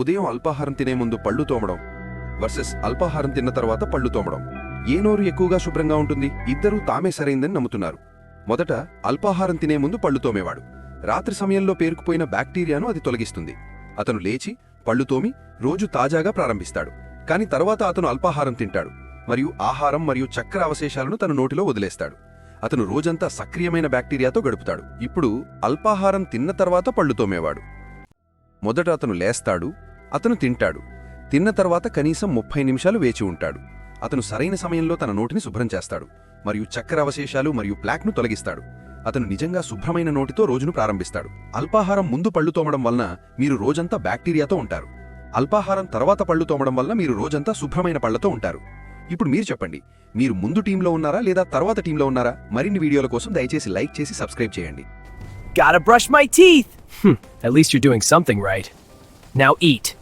ఉదయం అల్పాహారం తినే ముందు పళ్ళు తోమడం వర్సెస్ అల్పాహారం తిన్న తర్వాత పళ్ళు తోమడం. ఏ నోరు ఎక్కువగా శుభ్రంగా ఉంటుంది? ఇద్దరూ తామే సరైందని నమ్ముతున్నారు. మొదట అల్పాహారం తినే ముందు పళ్ళు తోమేవాడు. రాత్రి సమయంలో పేరుకుపోయిన బ్యాక్టీరియాను అది తొలగిస్తుంది. అతను లేచి పళ్ళు తోమి రోజు తాజాగా ప్రారంభిస్తాడు. కాని తర్వాత అతను అల్పాహారం తింటాడు మరియు ఆహారం మరియు చక్కెర అవశేషాలను తన నోటిలో వదిలేస్తాడు. అతను రోజంతా సక్రియమైన బ్యాక్టీరియాతో గడుపుతాడు. ఇప్పుడు అల్పాహారం తిన్న తర్వాత పళ్ళు తోమేవాడు. మొదట అతను లేస్తాడు, అతను తింటాడు. తిన్న తర్వాత కనీసం 30 నిమిషాలు వేచి ఉంటాడు. అతను సరైన సమయంలో తన నోటిని శుభ్రం చేస్తాడు మరియు చక్కెర అవశేషాలు మరియు ప్లాక్ను తొలగిస్తాడు. అతను నిజంగా శుభ్రమైన నోటితో రోజును ప్రారంభిస్తాడు. అల్పాహారం ముందు పళ్ళు తోమడం వలన మీరు రోజంతా బ్యాక్టీరియాతో ఉంటారు. అల్పాహారం తర్వాత పళ్ళు తోమడం వల్ల మీరు రోజంతా శుభ్రమైన పళ్లతో ఉంటారు. ఇప్పుడు మీరు చెప్పండి, మీరు ముందు టీంలో ఉన్నారా లేదా తర్వాత టీంలో ఉన్నారా? మరిన్ని వీడియోల కోసం దయచేసి లైక్ చేసి సబ్స్క్రైబ్ చేయండి. Gotta brush my teeth! At least you're doing something right. Now eat.